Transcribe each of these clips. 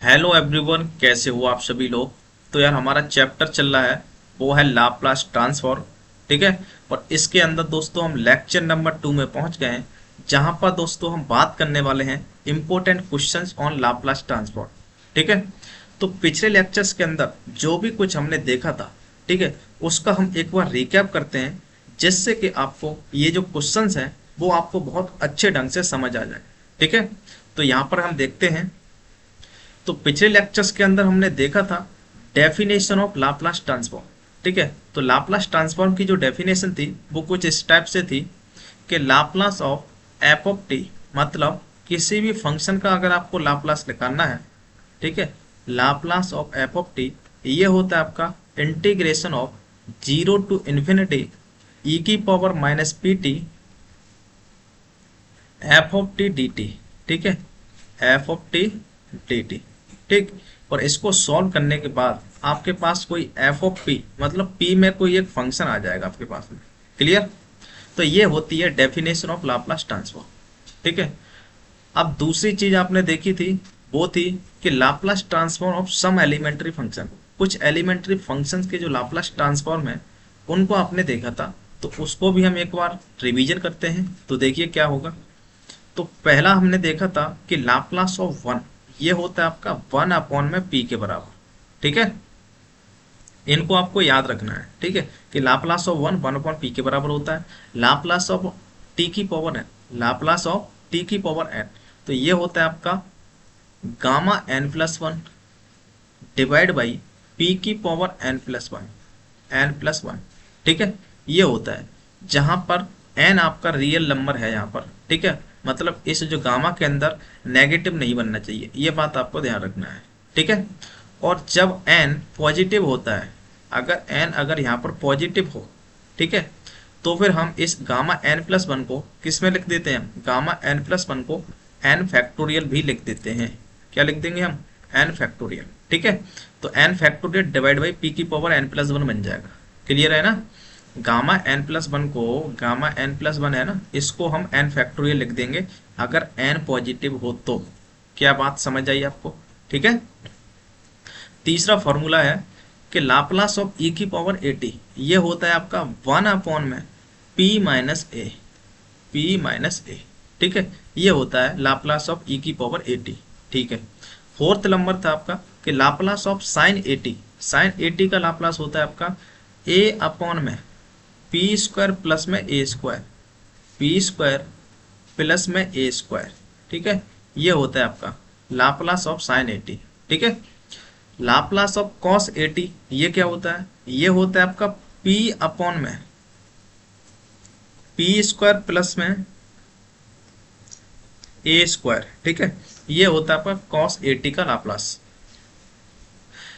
Hello everyone, कैसे हो आप सभी लोग। तो यार हमारा चैप्टर चल रहा है वो है लाप्लास ट्रांसफॉर्म। ठीक है। और इसके अंदर दोस्तों हम लेक्चर नंबर 2 में पहुंच गए हैं, जहां पर दोस्तों हम बात करने वाले हैं important questions on Laplace transform. ठीक है। तो पिछले लेक्चर्स के अंदर जो भी कुछ हमने देखा था, ठीक है, उसका हम एक बार रिकैप करते हैं, जिससे कि आपको ये जो क्वेश्चंस हैं वो आपको बहुत अच्छे ढंग से समझ आ जाए। ठीक है। तो यहाँ पर हम देखते हैं। तो पिछले लेक्चर्स के अंदर हमने देखा था डेफिनेशन ऑफ लाप्लास ट्रांसफॉर्म। ठीक है। तो लाप्लास ट्रांसफॉर्म की जो डेफिनेशन थी वो कुछ इस टाइप से थी कि Laplace of F of T, मतलब किसी भी फंक्शन का अगर आपको लाप्लास निकालना है, ठीक है, Laplace of F of T ये होता है आपका इंटीग्रेशन ऑफ 0 टू इन्फिनिटी ई की power minus P T F of T D T. ठीक है। F of T D T. ठीक। और इसको सॉल्व करने के बाद आपके पास कोई एफ ऑफ पी, मतलब पी में कोई एक फंक्शन आ जाएगा आपके पास में। क्लियर। तो ये होती है डेफिनेशन ऑफ लाप्लास ट्रांसफॉर्म। ठीक है। अब दूसरी चीज आपने देखी थी वो थी कि Laplace transform of some elementary function, कुछ एलिमेंट्री फंक्शंस के जो लाप्लास ट्रांसफॉर्म है उनको आपने देखा था। तो उसको भी हम एक बार रिवीजन करते हैं। तो देखिए क्या होगा। तो पहला हमने देखा था कि लाप्लास ऑफ वन ये होता है आपका 1 अपॉन में पी के बराबर। ठीक है। इनको आपको याद रखना है। ठीक है। कि Laplace of one 1 upon P के बराबर होता है। लाप्लास ऑफ टी की power N, Laplace of T की पावर एन, तो ये होता है आपका gamma N plus one divide by P की power N plus one, N plus one. ठीक है। ये होता है जहां पर एन आपका रियल नंबर है यहाँ पर। ठीक है। मतलब इस जो गामा के अंदर नेगेटिव नहीं बनना चाहिए, ये बात आपको ध्यान रखना है। ठीक है। और जब एन पॉजिटिव होता है, अगर एन अगर यहाँ पर पॉजिटिव हो, ठीक है, तो फिर हम इस गामा एन प्लस वन को किस में लिख देते हैं, गामा एन प्लस वन को एन फैक्टोरियल भी लिख देते हैं। क्या लिख देंगे हम, एन फैक्टोरियल। ठीक है। तो N factorial divide by P की पावर एन प्लस वन बन जाएगा। क्लियर है ना। गामा एन प्लस वन को, गामा एन प्लस वन है ना, इसको हम एन फैक्टोरियल लिख देंगे अगर एन पॉजिटिव हो तो। क्या बात समझ आई आपको। ठीक है। तीसरा फॉर्मूला है कि लाप्लास ऑफ ई की पावर ए टी ये होता है आपका 1 अपॉन में पी माइनस ए, पी माइनस ए। ठीक है। ये होता है लाप्लास ऑफ ई की पावर ए टी। ठीक है। फोर्थ नंबर था आपका कि Laplace of sine A T, sine A T का लाप्लास होता है आपका ए अपॉन में पी स्क्वायर प्लस में A square, P square plus में ए स्क्वायर। ठीक है। ये होता है आपका Laplace of sine A T. ठीक है। Laplace of cos A T ये क्या होता है, ये होता है आपका पी अपॉन में पी स्क्वायर प्लस में ए स्क्वायर। ठीक है। ये होता है आपका कॉस ए टी का लाप्लास।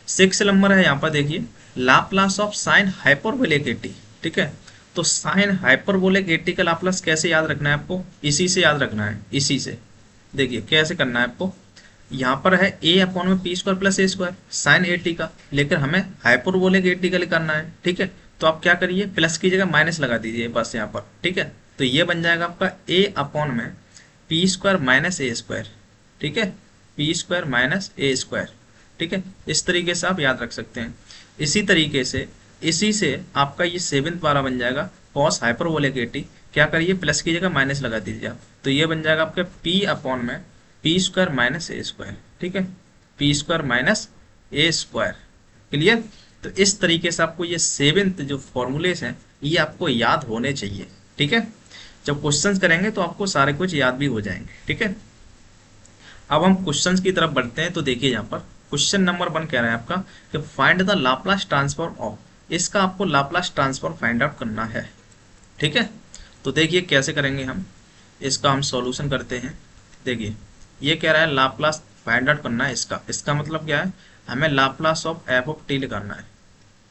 सिक्स नंबर है यहाँ पर देखिए Laplace of sine hyperbolic A T. ठीक है। तो साइन हाइपरबोलिक ए टी का लाप्लास कैसे याद रखना है आपको, इसी से याद रखना है, इसी से। देखिए कैसे करना है आपको। यहाँ पर है ए अपॉन में P square plus A square sine A T का, लेकिन हमें हाइपरबोलिक ए टी का करना है। ठीक है। तो आप क्या करिए, प्लस की जगह माइनस लगा दीजिए बस यहाँ पर। ठीक है। तो ये बन जाएगा आपका ए अपॉन में पी स्क्वायर माइनस ए स्क्वायर। ठीक है। पी स्क्वायर माइनस ए स्क्वायर। ठीक है। इस तरीके से आप याद रख सकते हैं। इसी तरीके से इसी से आपका ये सेवेंथ वाला बन जाएगा कॉस हाइपरबोलिक ए टी। क्या करिए, प्लस की जगह माइनस लगा दीजिए आप, तो ये बन जाएगा आपका पी अपॉन में पी स्क्वायर माइनस ए स्क्वायर। ठीक है। पी स्क्वायर माइनस ए स्क्वायर। क्लियर। तो इस तरीके से आपको ये सेवेंथ जो फॉर्मूलेस हैं ये आपको याद होने चाहिए। ठीक है। जब क्वेश्चंस करेंगे तो आपको सारे कुछ याद भी हो जाएंगे। ठीक है। अब हम क्वेश्चंस की तरफ बढ़ते हैं। तो देखिए यहाँ पर क्वेश्चन नंबर 1 कह रहा है आपका कि find the Laplace transform of, इसका आपको लाप्लास ट्रांसफॉर्म फाइंड आउट करना है। ठीक है। तो देखिए कैसे करेंगे हम इसका, हम सॉल्यूशन करते हैं। देखिए ये कह रहा है लाप्लास फाइंड आउट करना है इसका, इसका मतलब क्या है, हमें Laplace of F of T निकालना है।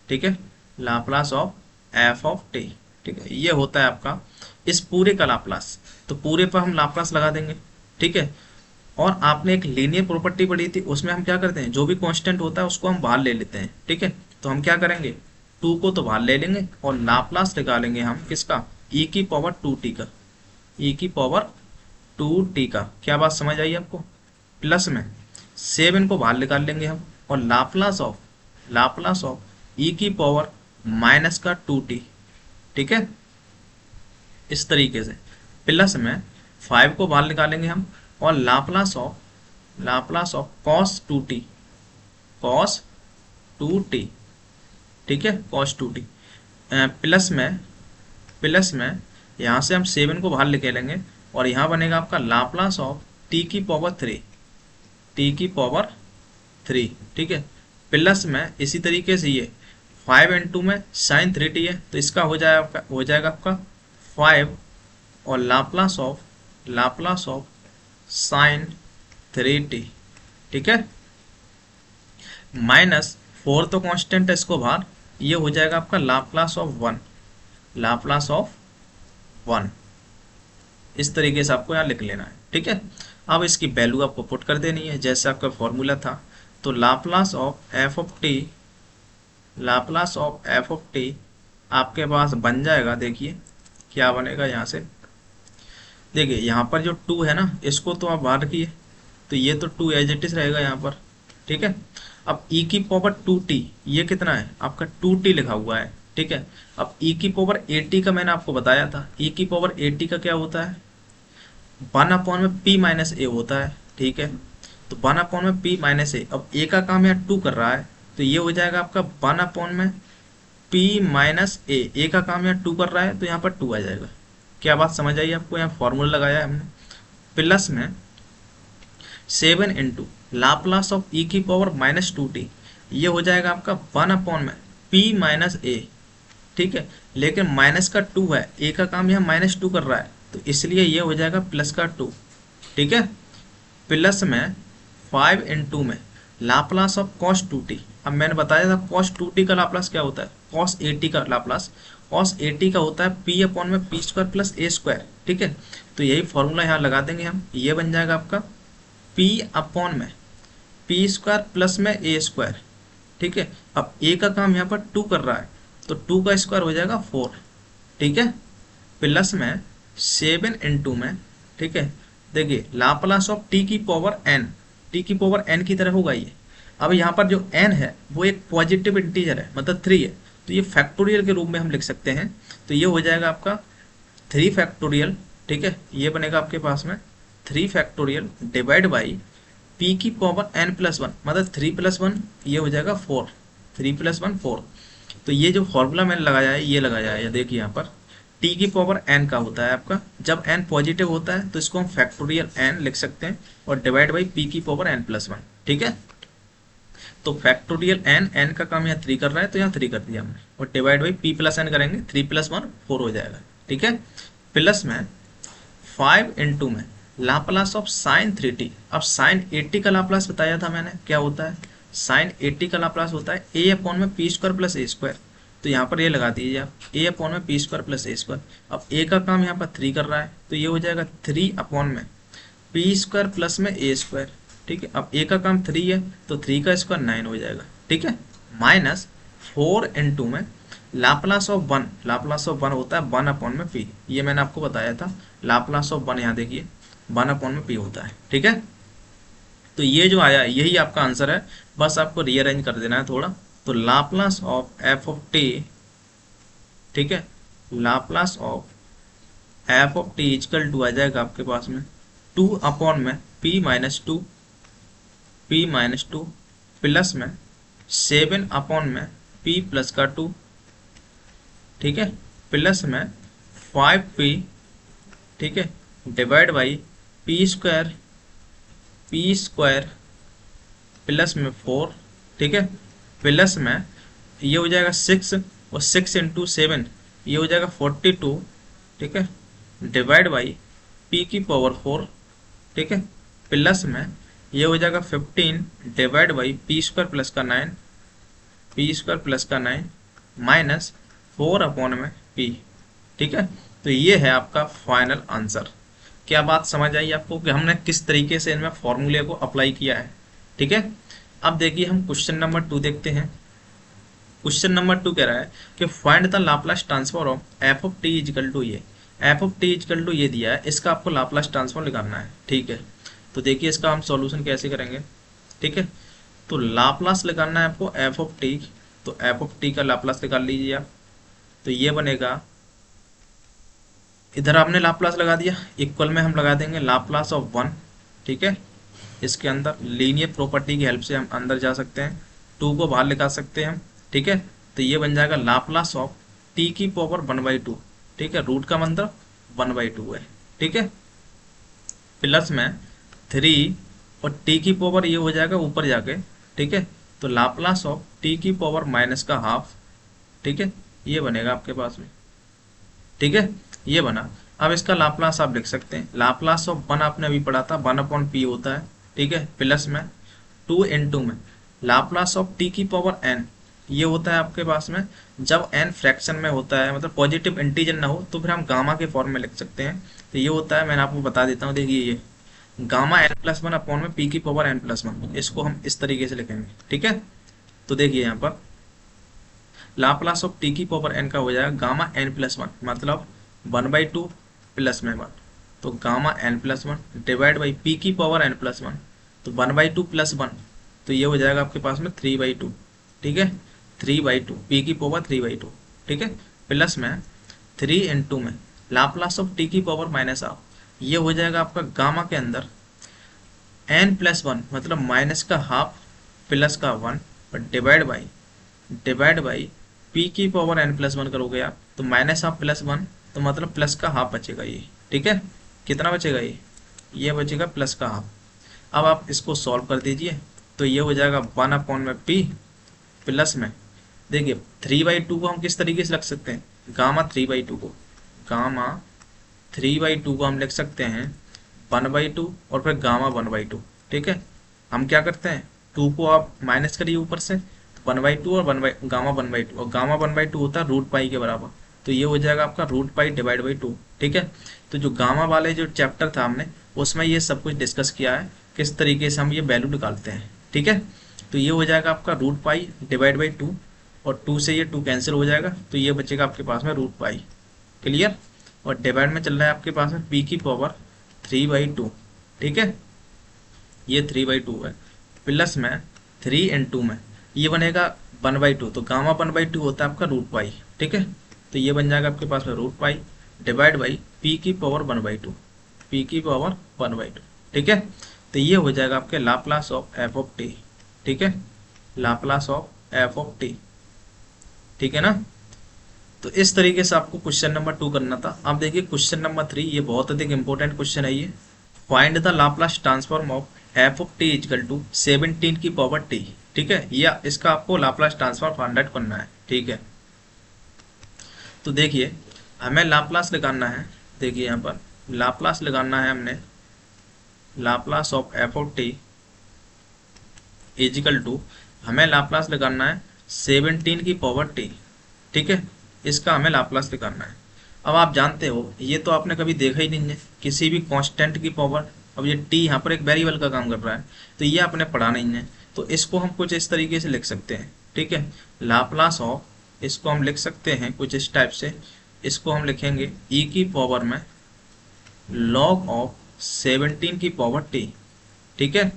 ठीक है। Laplace of F of T. ठीक है। ये होता है आपका इस पूरे का लाप्लास, तो पूरे पर हम लाप्लास लगा देंगे। ठीक है। और आपने एक लीनियर प्रॉपर्टी पढ़ी थी, उसमें हम क्या करते हैं, जो भी कांस्टेंट होता है उसको हम बाहर ले लेते हैं। ठीक है। तो हम क्या करेंगे, 2 को तो बाहर ले लेंगे और लाप्लास निकालेंगे हम किसका, e की पावर 2t का, e की पावर 2t का। क्या बात समझ आई आपको। प्लस में 7 को बाहर निकाल लेंगे हम, और लाप्लास ऑफ ई की पावर माइनस का 2t, ठीक है, इस तरीके से। प्लस में 5 को बाहर निकालेंगे हम, और लाप्लास ऑफ cos 2t, ठीक है, cos 2t। प्लस में यहाँ से हम 7 को बाहर निकालेंगे, और यहाँ बनेगा आपका लाप्लास ऑफ t की पावर 3, ठीक है। प्लस में इसी तरीके से ये 5 इंटू में साइन 3t है, तो इसका हो जाएगा आपका 5, और लाप्लास ऑफ साइन 3t, ठीक है, माइनस 4 तो कांस्टेंट है, इसको बाहर, ये हो जाएगा आपका लाप्लास ऑफ 1। इस तरीके से आपको यहाँ लिख लेना है, ठीक है। अब इसकी वैल्यू आपको पुट कर देनी है जैसे आपका फॉर्मूला था। तो Laplace of F of T आपके पास बन जाएगा, देखिए क्या बनेगा। यहाँ से देखिए, यहाँ पर जो 2 है ना, इसको तो आप बाहर रखिए, तो ये तो 2 एज इट इज रहेगा यहाँ पर, ठीक है। अब e की पावर 2t, ये कितना है आपका 2t लिखा हुआ है, ठीक है। अब e की पावर 80 का मैंने आपको बताया था, e की पावर 80 का क्या होता है, 1 में p माइनस ए होता है, ठीक है। तो 1 में p माइनस ए, अब a का काम यहाँ 2 कर रहा है, तो ये हो जाएगा आपका 1 में p माइनस ए का काम यहाँ 2 कर रहा है, तो यहाँ पर 2 आ जाएगा। क्या बात समझ आई आपको, यहाँ फॉर्मूला लगाया है हमने। प्लस में 7 इंटू लाप्लास ऑफ ई की पावर माइनस 2t, ये हो जाएगा आपका 1 में p माइनस ए, ठीक है। लेकिन माइनस का 2 है, ए का काम यहाँ -2 कर रहा है, तो इसलिए ये हो जाएगा प्लस का 2, ठीक है। प्लस में 5 इंटू में लाप्लास ऑफ cos 2t, अब मैंने बताया था cos 2t का लाप्लास क्या होता है, cos 80 का लाप्लास, cos 80 का होता है p अपॉन में p square plus a square, ठीक है। तो यही फॉर्मूला यहाँ लगा देंगे हम, ये बन जाएगा आपका p अपॉन में p स्क्वायर प्लस में a स्क्वायर, ठीक है। अब a का काम यहाँ पर 2 कर रहा है, तो 2 का स्क्वायर हो जाएगा 4, ठीक है। प्लस में 7 इंटू में, ठीक है, देखिए लाप्लास ऑफ t की पावर n की तरह होगा ये। अब यहाँ पर जो n है वो एक पॉजिटिव इंटीजर है, मतलब 3 है, तो ये फैक्टोरियल के रूप में हम लिख सकते हैं। तो ये हो जाएगा आपका 3 फैक्टोरियल, ठीक है, ये बनेगा आपके पास में 3 फैक्टोरियल डिवाइड बाई p की पावर n प्लस 1, मतलब 3 + 1, ये हो जाएगा 4, 3 + 1 4। तो ये जो फॉर्मूला मैंने लगाया है, ये लगाया है, देखिए यहाँ पर t की पावर n का होता है आपका, जब n पॉजिटिव होता है तो इसको हम फैक्टोरियल n लिख सकते हैं, और डिवाइड बाई p की पावर n प्लस 1, ठीक है। तो फैक्टोरियल n का काम यहाँ 3 कर रहा है, तो यहाँ 3 कर दिया हमने, और divide by p plus n करेंगे, 3 + 1 4 हो जाएगा, ठीक है। प्लस में 5 इंटू में लाप्लास ऑफ साइन 3t, अब साइन 80 का लाप्लास बताया था मैंने, क्या होता है, साइन 80 का लाप्लास होता है a अपॉन में p square plus a square, तो यहाँ पर ये लगा दीजिए आप, a अपॉन में p square plus a square. अब a का काम यहाँ पर 3 कर रहा है, तो ये हो जाएगा 3 अपॉन में p स्क्वायर प्लस में a स्क्वायर, ठीक है। अब a का काम 3 है, तो 3 का स्क्वायर 9 हो जाएगा, ठीक है। माइनस 4 इंटू में लाप्लास ऑफ 1 होता है 1 अपॉन में p, ये मैंने आपको बताया था। लाप्लास ऑफ 1 यहाँ देखिए 1 अपॉन में p होता है, ठीक है। तो ये जो आया यही आपका आंसर है, बस आपको रीअरेंज कर देना है थोड़ा। तो Laplace of F of T, ठीक है, Laplace of F of T equal to आ जाएगा आपके पास में 2 अपॉन में p माइनस टू प्लस में 7 अपॉन में p प्लस का 2, ठीक है, प्लस में 5p, ठीक है, divide by p square plus में 4, ठीक है, प्लस में ये हो जाएगा 6, और 6 इंटू 7 ये हो जाएगा 42, ठीक है, डिवाइड बाई p की पावर 4, ठीक है, प्लस में ये हो जाएगा 15 divide by p square plus का 9 माइनस 4 अपॉन में p, ठीक है। तो ये है आपका फाइनल आंसर। क्या बात समझ आई आपको कि हमने किस तरीके से इनमें फॉर्मूले को अप्लाई किया है, ठीक है। अब देखिए हम क्वेश्चन नंबर 2 देखते हैं। क्वेश्चन नंबर 2 कह रहा है कि find the Laplace transform of F of T equal to ये, F of T equal to ये दिया है, इसका आपको लाप्लास ट्रांसफॉर्म निकालना है, ठीक है। तो देखिए इसका हम सॉल्यूशन कैसे करेंगे। ठीक है। तो लाप्लास लगाना है आपको एफ ऑफ टी, तो एफ ऑफ टी का लाप्लास निकाल लीजिए आप। तो ये बनेगा, इधर आपने लाप्लास लगा दिया, इक्वल में हम लगा देंगे लाप्लास ऑफ वन, ठीक है। इसके अंदर लीनियर प्रॉपर्टी की हेल्प से हम अंदर जा सकते हैं, टू को बाहर निकाल सकते हैं हम, ठीक है। तो ये बन जाएगा लाप्लास ऑफ टी की पावर 1/2, ठीक है। रूट का मतलब 1/2 है, ठीक है। प्लस में 3 और टी की पावर ये हो जाएगा ऊपर जाके, ठीक है। तो लाप्लास ऑफ टी की पावर माइनस का हाफ, ठीक है। ये बनेगा आपके पास में, ठीक है। ये बना। अब इसका लाप्लास आप लिख सकते हैं, लाप्लास ऑफ वन आपने अभी पढ़ा था, 1/p होता है, ठीक है। प्लस में 2 में लाप्लास ऑफ टी की पावर n, ये होता है आपके पास में जब n फ्रैक्शन में होता है, मतलब पॉजिटिव इंटीजर ना हो, तो फिर हम गामा के फॉर्म में लिख सकते हैं। तो ये होता है, मैंने आपको बता देता हूँ, देखिए ये गामा n+1 अपॉन में p की पावर n+1, इसको हम इस तरीके से लिखेंगे, ठीक है। तो देखिए यहाँ पर लाप्लास ऑफ टी की पावर n का हो जाएगा गामा n+1, मतलब 1/2 प्लस में 1, तो gamma n+1 divide by P की पावर n+1, तो 1/2 प्लस 1, तो ये हो जाएगा आपके पास में 3/2, ठीक है। 3/2 पी की पावर 3/2, ठीक है। प्लस में 3 में लाप्लास ऑफ टी की पावर माइनस हाफ, ये हो जाएगा आपका गामा के अंदर n+1 मतलब माइनस का हाफ प्लस का 1 और डिवाइड बाई पी की पावर n+1 करोगे आप, तो माइनस हाफ प्लस 1, तो मतलब प्लस का हाफ बचेगा ये, ठीक है। कितना बचेगा ये बचेगा प्लस का हाफ। अब आप इसको सॉल्व कर दीजिए, तो ये हो जाएगा 1/p प्लस में, देखिए 3/2 को हम किस तरीके से रख सकते हैं, गामा 3/2 को, गामा 3/2 को हम लिख सकते हैं 1/2 और फिर गामा 1/2, ठीक है। हम क्या करते हैं, 2 को आप माइनस करिए ऊपर से, 1/2 और गामा 1/2, और गामा 1/2 होता है रूट पाई के बराबर, तो ये हो जाएगा आपका रूट पाई डिवाइड बाई 2, ठीक है। तो जो गामा वाले जो चैप्टर था हमने, उसमें ये सब कुछ डिस्कस किया है, किस तरीके से हम ये वैल्यू निकालते हैं, ठीक है। तो ये हो जाएगा आपका रूट पाई डिवाइड बाई 2, और 2 से ये 2 कैंसिल हो जाएगा, तो ये बचेगा आपके पास में रूट पाई, क्लियर। और डिवाइड में चल रहा है आपके पास में पी की पावर 3/2, ठीक है। ये 3/2 है, प्लस में 3 में ये बनेगा 1/2, तो गामा 1/2 होता है आपका रूट पाई, ठीक है। तो ये बन जाएगा आपके पास में root pi divide by P की पावर 1/2, पी की पावर 1/2, ठीक है। तो ये हो जाएगा आपके Laplace of F of T, ठीक है, Laplace of F of T, ठीक है ना। तो इस तरीके से आपको क्वेश्चन नंबर 2 करना था। अब देखिए क्वेश्चन नंबर 3, ये बहुत अधिक इंपॉर्टेंट क्वेश्चन है ये। Find the Laplace transform of F of T equal to 17 की पावर टी, ठीक है। या इसका आपको लाप्लास ट्रांसफॉर्म फाइंड आउट करना है, ठीक है। तो देखिए हमें लाप्लास लगाना है, देखिए यहाँ पर लाप्लास लगाना है हमने, Laplace of F of T equal to, हमें लाप्लास लगाना है 17 की पावर टी, ठीक है। इसका हमें लाप्लास लगाना है। अब आप जानते हो, ये तो आपने कभी देखा ही नहीं है, किसी भी कांस्टेंट की पावर, अब ये टी यहाँ पर एक वेरिएबल का काम कर रहा है, तो ये आपने पढ़ा नहीं है। तो इसको हम कुछ इस तरीके से लिख सकते हैं, ठीक है। लाप्लास ऑफ, इसको हम लिख सकते हैं कुछ इस टाइप से, इसको हम लिखेंगे ई की पावर में लॉग ऑफ 17 की पावर टी, ठीक है।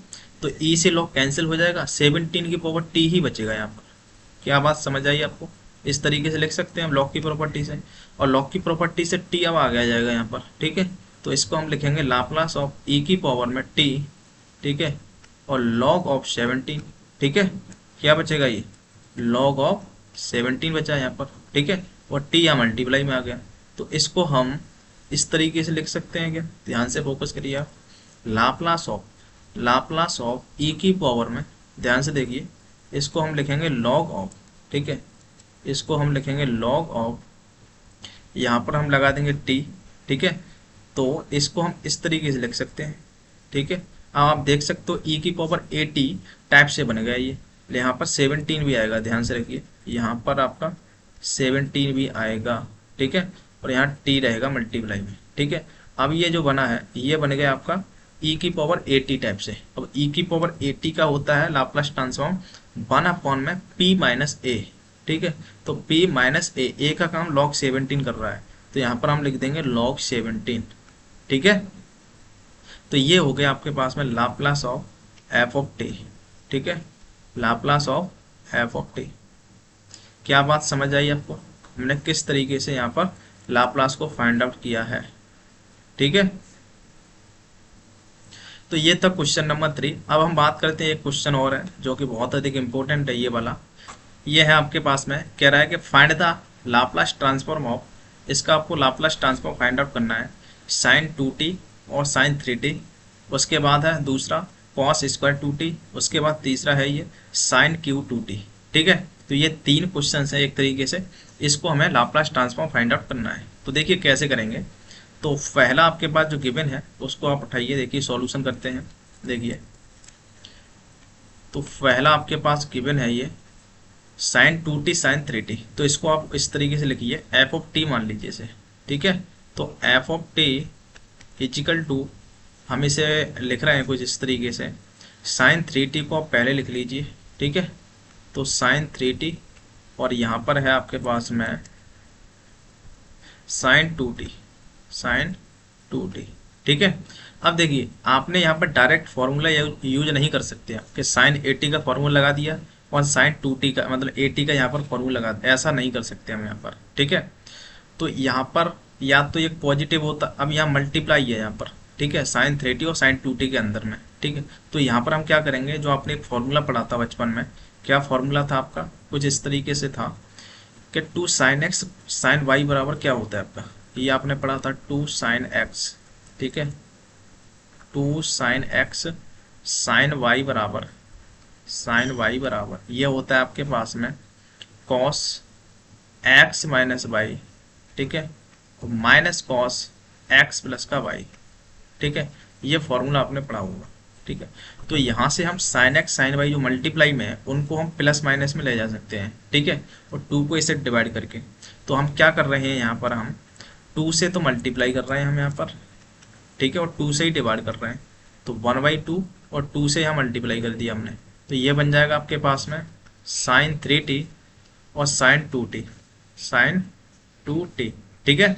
तो ई से लॉग कैंसिल हो जाएगा, 17 की पावर टी ही बचेगा यहाँ पर। क्या बात समझ आई आपको, इस तरीके से लिख सकते हैं हम लॉग की प्रॉपर्टी से, और लॉग की प्रॉपर्टी से टी अब आ गया जाएगा यहाँ पर, ठीक है। तो इसको हम लिखेंगे लाप्लास ऑफ ई की पावर में टी, ठीक है, और लॉग ऑफ 17, ठीक है। क्या बचेगा ये लॉग ऑफ 17 बचा यहाँ पर, ठीक है, और टी यहाँ मल्टीप्लाई में आ गया। तो इसको हम इस तरीके से लिख सकते हैं क्या, ध्यान से फोकस करिए आप, लाप्लास ऑफ ई की पावर में, ध्यान से देखिए, इसको हम लिखेंगे लॉग ऑफ, ठीक है, इसको हम लिखेंगे लॉग ऑफ, यहाँ पर हम लगा देंगे टी, ठीक है। तो इसको हम इस तरीके से लिख सकते हैं, ठीक है। अब आप देख सकते हो ई की पावर 80 टाइप से बन गया ये, यहाँ पर 17 भी आएगा, ध्यान से रखिए, यहाँ पर आपका 17 भी आएगा, ठीक है, और यहाँ टी रहेगा मल्टीप्लाई में, ठीक है। अब ये जो बना है, ये बन गया आपका ई की पावर 80 टाइप से। अब ई की पावर 80 का होता है लाप्लास ट्रांसफॉर्म 1 में p माइनस ए, ठीक है। तो p माइनस ए का काम log 17 कर रहा है, तो यहाँ पर हम लिख देंगे log 17, ठीक है। तो ये हो गया आपके पास में Laplace of F of T, ठीक है, Laplace of F of T. क्या बात समझ आई आपको, हमने किस तरीके से यहाँ पर लाप्लास को फाइंड आउट किया है। ठीक है, तो ये था क्वेश्चन नंबर 3। अब हम बात करते हैं एक क्वेश्चन और है जो कि बहुत अधिक इंपॉर्टेंट है ये वाला। ये है आपके पास में, कह रहा है कि find the Laplace transform of, इसका आपको लाप्लास ट्रांसफॉर्म फाइंड आउट करना है साइन 2t और साइन 3t। उसके बाद है दूसरा कॉस स्क्वायर 2t, उसके बाद तीसरा है ये साइन क्यू 2t। ठीक है, तो ये 3 क्वेश्चन है एक तरीके से, इसको हमें लाप्लास ट्रांसफॉर्म फाइंड आउट करना है। तो देखिए कैसे करेंगे। तो पहला आपके पास जो गिवन है उसको आप उठाइए, देखिए सॉल्यूशन करते हैं। देखिए, तो पहला आपके पास गिवन है ये साइन 2t साइन 3t, तो इसको आप इस तरीके से लिखिए, एफ ऑफ टी मान लीजिए इसे। ठीक है, तो F of T equal to, हम इसे लिख रहे हैं कुछ इस तरीके से, साइन 3t को आप पहले लिख लीजिए। ठीक है, तो साइन 3t और यहाँ पर है आपके पास में साइन 2t साइन 2t। ठीक है, अब देखिए आपने यहाँ पर डायरेक्ट फॉर्मूला यूज नहीं कर सकते आप कि साइन 80 का फॉर्मूला लगा दिया और साइन 2t का मतलब 80 का यहाँ पर फॉर्मूला लगा दिया, ऐसा नहीं कर सकते हम यहाँ पर। ठीक है, तो यहाँ पर या तो एक पॉजिटिव होता, अब यहाँ मल्टीप्लाई है यहाँ पर। ठीक है, साइन 3t और साइन 2t के अंदर में। ठीक है, तो यहाँ पर हम क्या करेंगे, जो आपने एक फॉर्मूला पढ़ा था बचपन में, क्या फॉर्मूला था आपका, कुछ इस तरीके से था कि 2 साइन एक्स साइन वाई बराबर क्या होता है आपका, ये आपने पढ़ा था 2 साइन एक्स। ठीक है, 2 साइन एक्स साइन वाई बराबर ये होता है आपके पास में कॉस एक्स माइनस वाई। ठीक है, तो माइनस कॉस एक्स प्लस का वाई। ठीक है, ये फॉर्मूला आपने पढ़ा होगा। ठीक है, तो यहाँ से हम साइन एक्स साइन वाई जो मल्टीप्लाई में है उनको हम प्लस माइनस में ले जा सकते हैं। ठीक है, और 2 को इसे डिवाइड करके, तो हम क्या कर रहे हैं यहाँ पर, हम 2 से तो मल्टीप्लाई कर रहे हैं हम यहाँ पर। ठीक है, और 2 से ही डिवाइड कर रहे हैं, तो 1/2 और 2 से यहाँ मल्टीप्लाई कर दिया हमने, तो ये बन जाएगा आपके पास में साइन 3t और साइन 2t साइन 2t। ठीक है,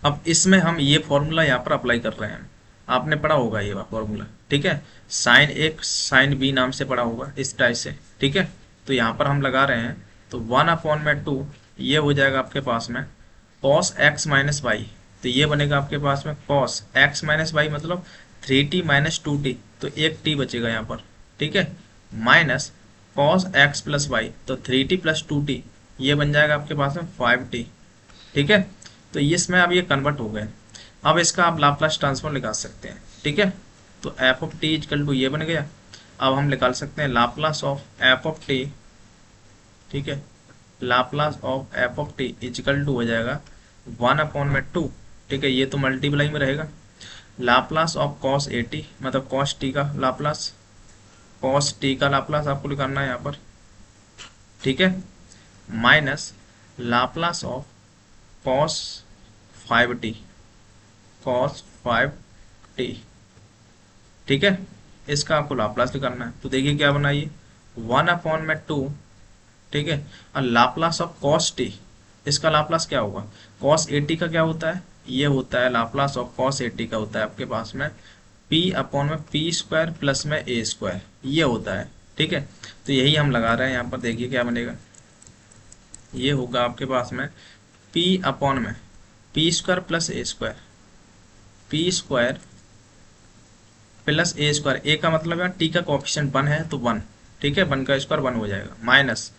अब इसमें हम ये फॉर्मूला यहाँ पर अप्लाई कर रहे हैं, आपने पढ़ा होगा ये फॉर्मूला। ठीक है, साइन ए साइन बी नाम से पढ़ा होगा इस टाइप से। ठीक है, तो यहाँ पर हम लगा रहे हैं, तो 1/2 ये हो जाएगा आपके पास में कॉस एक्स माइनस वाई, तो ये बनेगा आपके पास में कॉस एक्स माइनस वाई मतलब 3t माइनस 2t, तो एक t बचेगा यहाँ पर। ठीक है, minus cos X plus Y, तो 3t प्लस 2t, ये बन जाएगा आपके पास में 5t। ठीक है, तो इसमें अब ये कन्वर्ट हो गए, अब इसका आप लाप्लास ट्रांसफॉर्म निकाल सकते हैं। ठीक है, तो F of T equal to ये बन गया। अब हम निकाल सकते हैं Laplace of F of T. ठीक है, Laplace of F of T equal to हो जाएगा 1/2। ठीक है, ये तो मल्टीप्लाई में रहेगा, लाप्लास ऑफ कॉस 80 मतलब कॉस टी का लाप्लास, कॉस टी का लाप्लास आपको निकालना है यहाँ पर। ठीक है, minus Laplace of cos 5t cos 5t। ठीक है, इसका आपको लाप्लास निकालना है, तो देखिए क्या बना ये 1/2। ठीक है, और लाप्लास ऑफ कॉस टी, इसका लाप्लास क्या होगा, कॉस 80 का क्या होता है, ये होता है लाप्लास ऑफ कॉस 80 का होता है आपके पास में p/p² प्लस में a², ये होता है। ठीक है, तो यही हम लगा रहे हैं यहाँ पर, देखिए क्या बनेगा, ये होगा आपके पास में p/p² plus a², p² plus a², a का मतलब है टी का कोएफिशिएंट 1 है तो 1। ठीक है, 1 का स्क्वायर 1 हो जाएगा, माइनस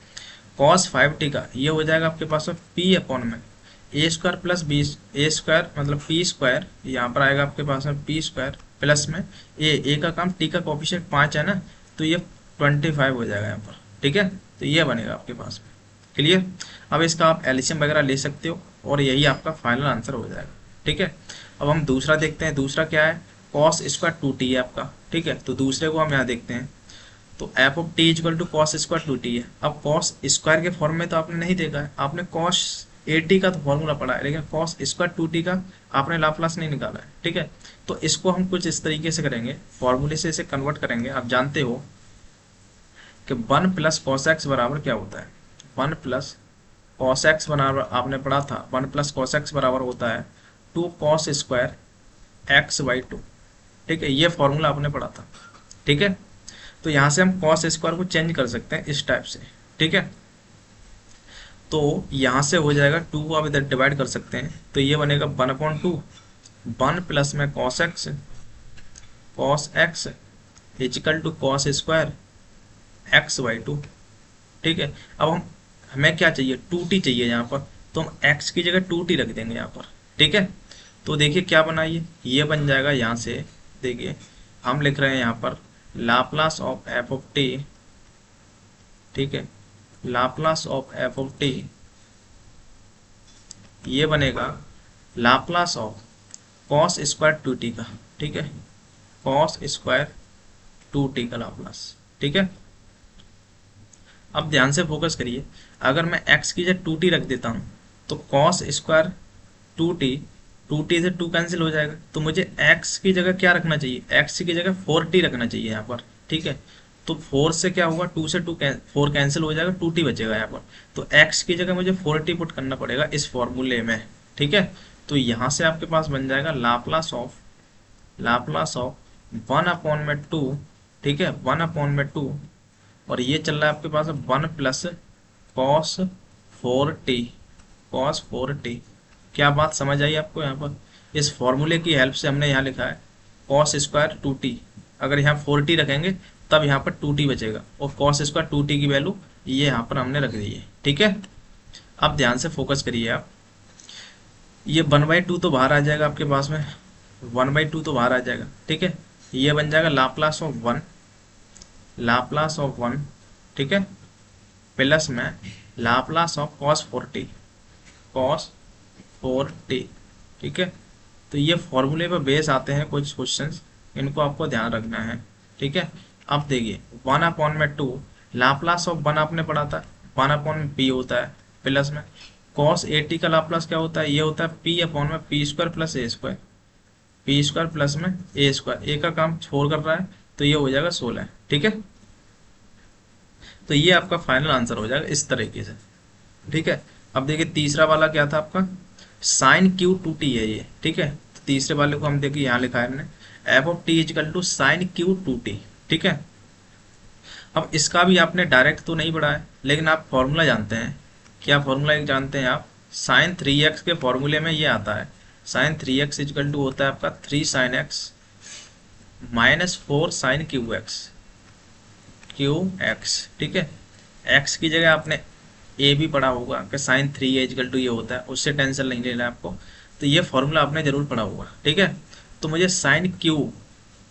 कॉस 5t का ये हो जाएगा आपके पास में p/a² प्लस a² मतलब p², यहाँ पर आएगा आपके पास में p² प्लस में a का काम टी का कोएफिशिएंट 5 है ना, तो ये 25 हो जाएगा यहाँ पर। ठीक है, तो ये बनेगा आपके पास में। क्लियर, अब इसका आप एलसीएम वगैरह ले सकते हो और यही आपका फाइनल आंसर हो जाएगा। ठीक है, अब हम दूसरा देखते हैं, दूसरा क्या है, कॉस स्क्वायर 2t है आपका। ठीक है, तो दूसरे को हम यहाँ देखते हैं, तो F of T equal to cos square 2t है। अब कॉस स्क्वायर के फॉर्म में तो आपने नहीं देखा है, आपने कॉस 80 का तो फॉर्मूला पढ़ा है, लेकिन कॉस स्क्वायर 2t का आपने लाप्लास नहीं निकाला है। ठीक है, तो इसको हम कुछ इस तरीके से करेंगे, फॉर्मूले से इसे कन्वर्ट करेंगे। आप जानते हो कि 1 प्लस कॉस एक्स बराबर क्या होता है, 1 प्लस कॉस एक्स बराबर आपने पढ़ा था, 1 प्लस कॉस एक्स बराबर होता है 2 कॉस स्क्वायर x/2। ठीक है, ये फॉर्मूला आपने पढ़ा था। ठीक है, तो यहाँ से हम कॉस स्क्वायर को चेंज कर सकते हैं इस टाइप से, ठीक है। तो यहाँ से हो जाएगा 2 को आप इधर डिवाइड कर सकते हैं, तो ये बनेगा 1/2 1 प्लस में cos X equal to cos square x/2, ठीक है। अब हमें क्या चाहिए, 2t चाहिए यहाँ पर, तो हम x की जगह 2t रख देंगे यहाँ पर, ठीक है। तो देखिए क्या बना, ये बन जाएगा यहाँ से, देखिए हम लिख रहे हैं यहाँ पर Laplace of F of T, ठीक है, Laplace of F of T, ये बनेगा Laplace of cos square 2t का, ठीक है, कॉस स्क्वायर 2t का लाप्लास, ठीक है। अब ध्यान से फोकस करिए, अगर मैं x की जगह 2t रख देता हूँ तो कॉस स्क्वायर 2t, 2t से 2 कैंसिल हो जाएगा, तो मुझे x की जगह क्या रखना चाहिए, x की जगह 4t रखना चाहिए यहाँ पर, ठीक है। तो 4 से क्या होगा, 2 से 4 कैंसिल हो जाएगा, 2t बचेगा यहाँ पर, तो x की जगह मुझे 4t पुट करना पड़ेगा इस फॉर्मूले में, ठीक है। तो यहाँ से आपके पास बन जाएगा लाप्लास ऑफ 1/2, ठीक है, 1/2, और ये चल रहा है आपके पास 1 प्लस कॉस 4t। क्या बात समझ आई आपको, यहाँ पर इस फॉर्मूले की हेल्प से हमने यहाँ लिखा है कॉस स्क्वायर 2t, अगर यहाँ 4t रखेंगे तब यहाँ पर 2t बचेगा, और कॉस स्क्वायर 2t की वैल्यू ये यहाँ पर हमने रख दी है, ठीक है। अब ध्यान से फोकस करिए आप, ये 1/2 तो बाहर आ जाएगा आपके पास में, 1/2 तो बाहर आ जाएगा, ठीक है। ये बन जाएगा लाप्लास ऑफ 1, ठीक है, प्लस में लाप्लास ऑफ cos 4t, ठीक है। तो ये फॉर्मूले पर बेस आते हैं कुछ क्वेश्चंस, इनको आपको ध्यान रखना है, ठीक है। अब देखिए 1/2, लाप्लास ऑफ 1 आपने पढ़ा था, 1/p होता है, प्लस में cos 80 का लाप्लास क्या होता है, ये होता है p/p² plus a², p² plus में a², ए का काम 4 कर रहा है, तो ये हो जाएगा 16, ठीक है। तो ये आपका फाइनल आंसर हो जाएगा इस तरीके से, ठीक है। अब देखिए तीसरा वाला क्या था आपका, साइन क्यू 2t है ये, ठीक है। तो तीसरे वाले को हम देखिए यहाँ लिखा है हमने F of T equal to sine cube 2t, ठीक है। अब इसका भी आपने डायरेक्ट तो नहीं पढ़ा है, लेकिन आप फॉर्मूला जानते हैं, क्या फॉर्मूला जानते हैं आप, साइन 3x के फॉर्मूले में ये आता है, साइन 3x इजिकल टू होता है आपका 3 sin x minus 4 sin QX, ठीक है। x की जगह आपने a भी पढ़ा होगा कि साइन 3 इजिकल टू ये होता है, उससे टेंशन नहीं लेना है आपको, तो ये फॉर्मूला आपने जरूर पढ़ा होगा, ठीक है। तो मुझे साइन क्यू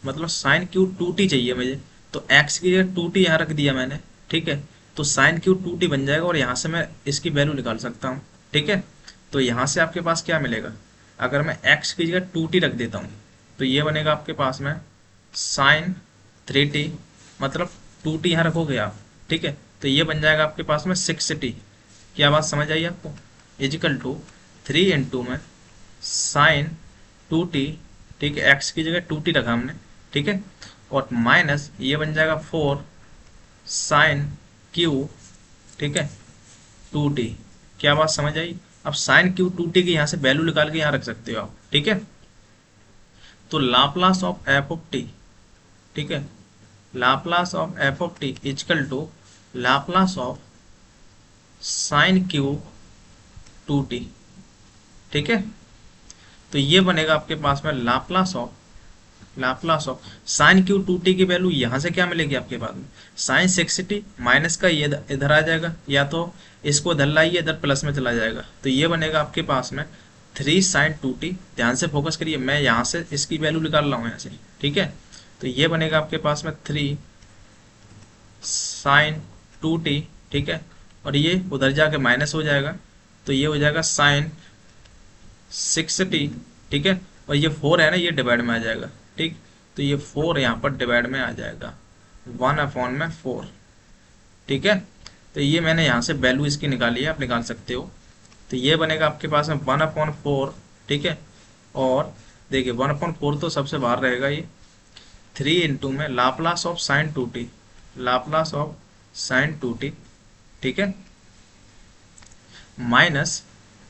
मतलब साइन क्यू 2t चाहिए मुझे, तो x की जगह 2t यहाँ रख दिया मैंने, ठीक है। तो साइन क्यू 2t बन जाएगा, और यहाँ से मैं इसकी वैल्यू निकाल सकता हूँ, ठीक है। तो यहाँ से आपके पास क्या मिलेगा, अगर मैं x की जगह 2t रख देता हूँ तो ये बनेगा आपके पास में साइन 3t, मतलब 2t यहाँ रखोगे आप, ठीक है। तो ये बन जाएगा आपके पास में 6t, क्या बात समझ आई आपको, इजिकल टू 3 इंटू में साइन 2t, ठीक है, x की जगह 2t रखा हमने, ठीक है, और माइनस ये बन जाएगा 4 साइन क्यू, ठीक है, 2t, क्या बात समझ आई। अब साइन क्यू 2t की यहाँ से वैल्यू निकाल के यहाँ रख सकते हो आप, ठीक है। तो Laplace of F of T, ठीक है, Laplace of F of T equal to Laplace of sine cube 2t, ठीक है। तो ये बनेगा आपके पास में Laplace of sine cube 2t की वैल्यू यहाँ से क्या मिलेगी आपके पास में, साइन 60t माइनस का ये इधर आ जाएगा, या तो इसको इधर लाइए, इधर प्लस में चला जाएगा, तो ये बनेगा आपके पास में 3 साइन 2t, ध्यान से फोकस करिए, मैं यहाँ से इसकी वैल्यू निकाल रहा हूँ यहाँ से, ठीक है। तो ये बनेगा आपके पास में 3 साइन 2t, ठीक है, और ये उधर जाके माइनस हो जाएगा, तो ये हो जाएगा साइन 6t, ठीक है, और ये 4 है ना, ये डिवाइड में आ जाएगा, ठीक। तो ये 4 यहाँ पर डिवाइड में आ जाएगा 1/4, ठीक है। तो ये मैंने यहाँ से वैल्यू इसकी निकाली है, आप निकाल सकते हो। तो ये बनेगा आपके पास में 1/4, ठीक है, और देखिए 1/4 तो सबसे बाहर रहेगा, ये 3 इंटू में Laplace of sign 2t, Laplace of sign 2t, ठीक है, minus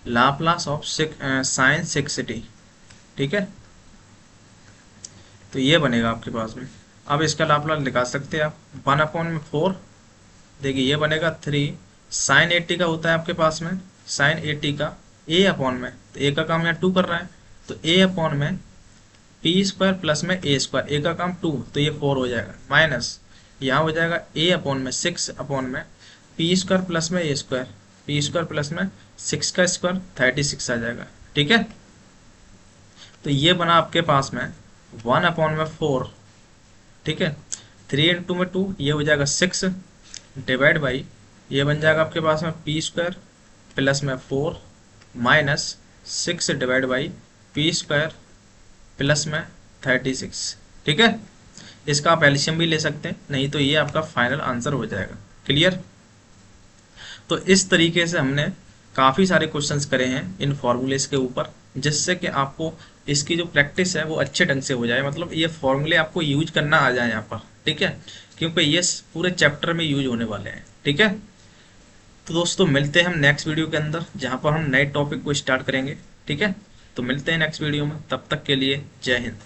Laplace of sign 6t, ठीक है। तो ये बनेगा आपके पास में। अब इसका लाप्लास निकाल सकते हैं आप, 1/4, देखिए ये बनेगा 3 साइन 80 का होता है आपके पास में, साइन 80 का ए अपॉन में, तो ए का काम यहाँ 2 कर रहा है, तो ए अपॉन में पी स्क्वायर प्लस में ए स्क्वायर, ए का काम 2 तो ये 4 हो जाएगा, माइनस यहाँ हो जाएगा ए अपॉन में 6 अपॉन में पी स्क्वायर प्लस में A square, P square plus में 6 का स्क्वायर 36 आ जाएगा। ठीक है, तो ये बना आपके पास में 1/4, ठीक है, 3 इंटू में 2 ये हो जाएगा 6 डिवाइड बाई, ये बन जाएगा आपके पास में पी स्क्वायर प्लस में 4 minus 6 divide by P square plus में 36। ठीक है, इसका आप एलसीएम भी ले सकते हैं, नहीं तो ये आपका फाइनल आंसर हो जाएगा। क्लियर? तो इस तरीके से हमने काफ़ी सारे क्वेश्चंस करे हैं इन फॉर्मूलेस के ऊपर, जिससे कि आपको इसकी जो प्रैक्टिस है वो अच्छे ढंग से हो जाए, मतलब ये फॉर्मूले आपको यूज करना आ जाए यहाँ पर। ठीक है, क्योंकि ये पूरे चैप्टर में यूज होने वाले हैं। ठीक है, तो दोस्तों मिलते हैं हम नेक्स्ट वीडियो के अंदर, जहाँ पर हम नए टॉपिक को स्टार्ट करेंगे। ठीक है, तो मिलते हैं नेक्स्ट वीडियो में, तब तक के लिए जय हिंद।